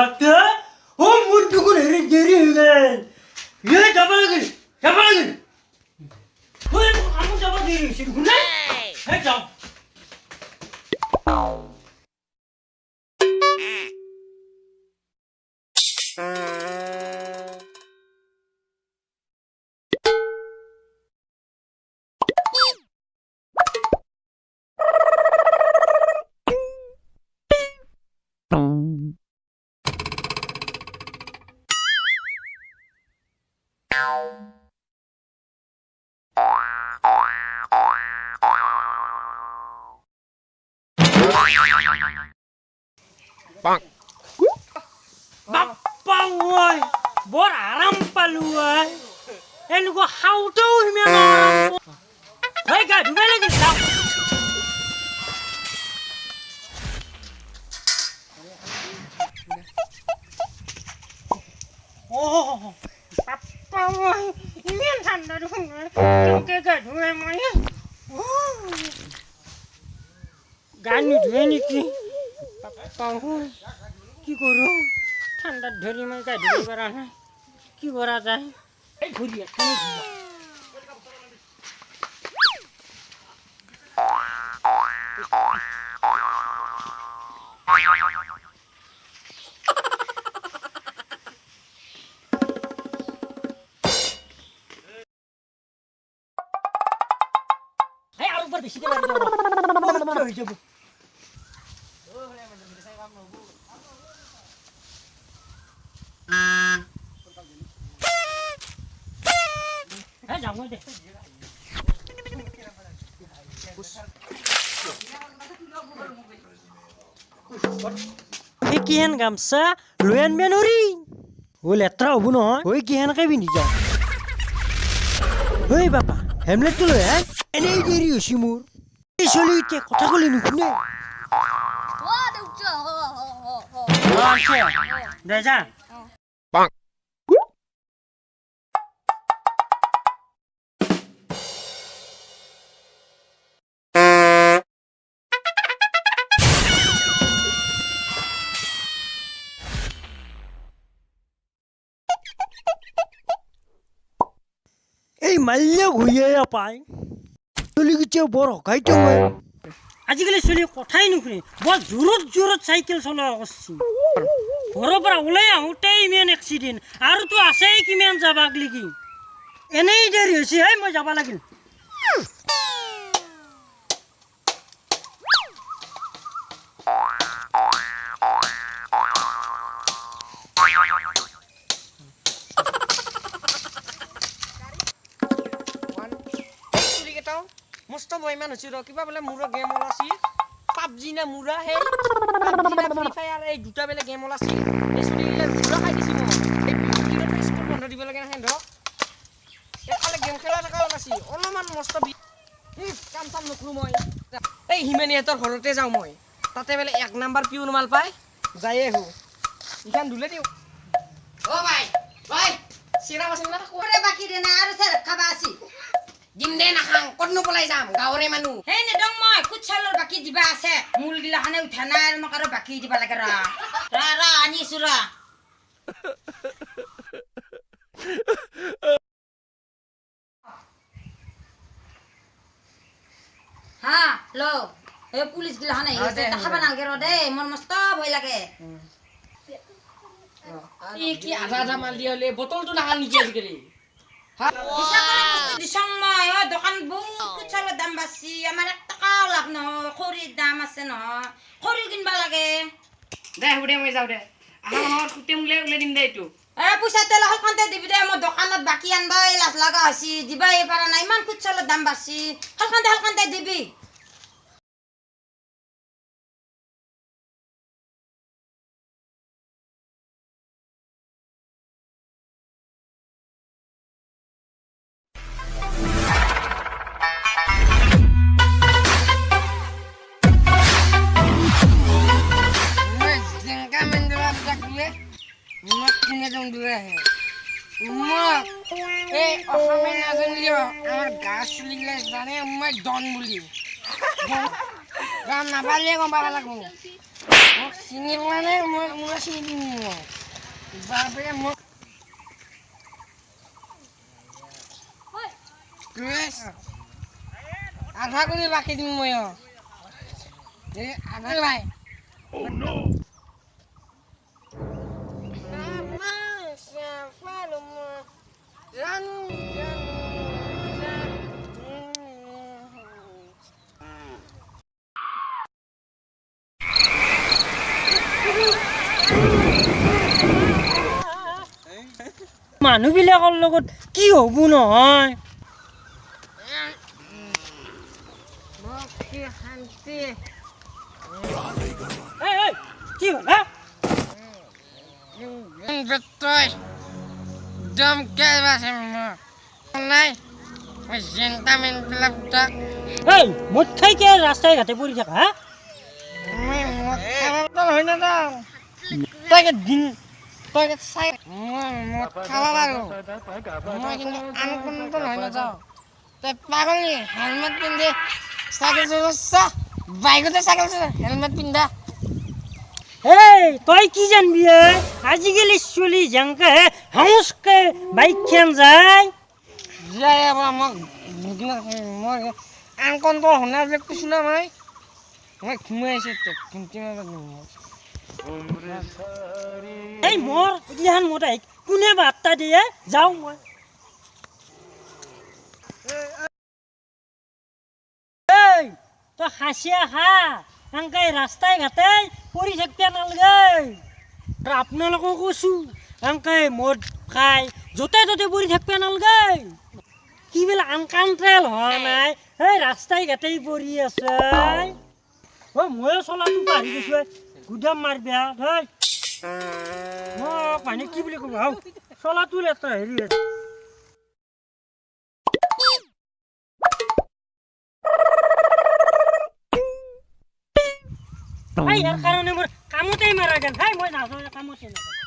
Ada? Oh, mudu ko dari kan. Ya, coba lagi. Hei, kamu coba diri sini guna. Hei, coba. Bapak woi, bor aram paluai. En gua how to him aram. Hei, gak dua lagi tak. Oh, Bapak woi, ini yang tanda dong. Gak dua emangnya. Ganu dua ni ki. Bapak woi, ki koro. ঠান্ডা ধরি মই গাড়ি করা না কি করা যায় এই ঘুরি তুমি এই আর উপর বেশি করে দাও হয়ে যাব Kihan gamsa, luan menori. Oleh terau bunuh, oi kihan kau bini jah. Oi bapa, Hamlet tu loh, ini diri usimur. Ini soli itu kota kau lini kune. Wah, dah ucap. Wah, cie, dah jah. Bang. এই মাল্য ঘুরিয়ে পায় চলি গেছে বড় কাইতে হয় আজিকালি চলি কথাই নুশুনে বৰ জোৰত চাইকেল চলোৱা কৰছি ঘৰৰ পৰা ওলাই আহোঁতেই ইমান এক্সিডেণ্ট আৰু তো আছেই কিমান যাবাক লাগি এনেই দেৰি হৈছে হে মই যাব লাগিল মস্ত বইমান হৈছে ৰ কিবা বোলে মুৰা গেম ওলাছি পাবজি না মুৰা হে ফ্ৰী ফায়াৰ এই দুটা বেলে গেম ওলাছি এই স্কুলে মুৰা খাই দিছি মই এই বিকিৰত স্কুল বন্ধ দিব লাগে না হেন ধক একালে গেম খেলা থাকা ওলাছি অলমান মস্ত কাম চাম নকৰো মই এই হিমানিহঁতৰ ঘৰতে যাওঁ মই তাতে বেলে 1 নাম্বাৰ পিউন মাল পাই যায়ে হো ইখান দুলে দিও ও ভাই সিরা বাসিন না ওরে বাকি রে না আর স্যার খাবা আসি দিম দে নাখাং কতনো পলাই যাম গাঁৱৰে মানুহ হে নে দং মই কুছালৰ বাকি দিবা আছে মূল গিলাখানে উঠা নাই আৰু মকাৰ বাকি দিবা লাগে ৰা আনিছো ৰা হা লো এ পুলিশ গিলাখানে এতে খাবা নালগে ৰ দে মোৰ মস্ত ভয় লাগে ই কি আধা মাল দি হলে বটলটো নাখাল নেকি আজিকালি সময় দোকান বহুত চাউলৰ দাম বাছি আমাৰ 1 টাকাও লাভ নহয় খৰিৰ দাম আছে নহয় খৰি কিনবা লাগে দে হুদে মই যাও দে আহা কুটে মুলে উলে দিম দে এইটো পইচা তেল হলখনতে দিবি দে মই দোকানত বাকি আনবাই লাজ লাগা হৈছি দিবাই পাৰা নাই ইমান চাউলৰ দাম বাছি হলখনতে দিবি আমার গাছ চলিলে জানে মই ডন বুলি গান নাপালে গম পাব লাগব মোক চিনি পোৱা নাই মই চিনি দিম মই বাপৰে মোক আধা কৰি বাকী দিম মই আধা ভাই মানুহবিলাকৰ লগত কি হ'ব নহয় শান্তি কি হ'ল একদম নাই মদ খাই কে ৰাস্তাই ঘাটে পৰি থাকা হা হয় নাযাওঁ তই দিন তই চাই মদ খাব পাৰো মই কিন্তু আন কোনো নহয় নাযাওঁ তই পাগলি হেলমেট পিন্ধি চাইকেল চলাইছা বাইকতে চাইকেল চলা হেলমেট পিন্ধা তই কি জানবি আজিকালি চলি যেনকে হাউচকে বাইক খেন যায় মোক মই আন কণ্ট শুনাৰ যে কৈছো না মই ঘুমাই আছো মোৰ এগিলাখান মত আহি কোনে বাৰ্তা দিয়ে যাওঁ মই তই খাচিয়া খা এনেকে ৰাস্তাই ঘাটে পৰি থাকিব নালাগে আপোনালোকক কৈছো এনেকে মদ খাই য'তে ত'তে পৰি থাকিব নালাগে কিবিলাক আনকাণ্ট্ৰল হোৱা নাই সেই ৰাস্তাই ঘাটেই পৰি আছে ময়ো চলাটো পাহৰি গৈছো গুদাম মাৰিবি ধেই মই পানী কি বুলি ক'ব চলাটো এটা হেৰি ইয়াৰ কাৰণে মোৰ কামতেই মাৰা গেল মই নাযাওঁ কামতে নাযাওঁ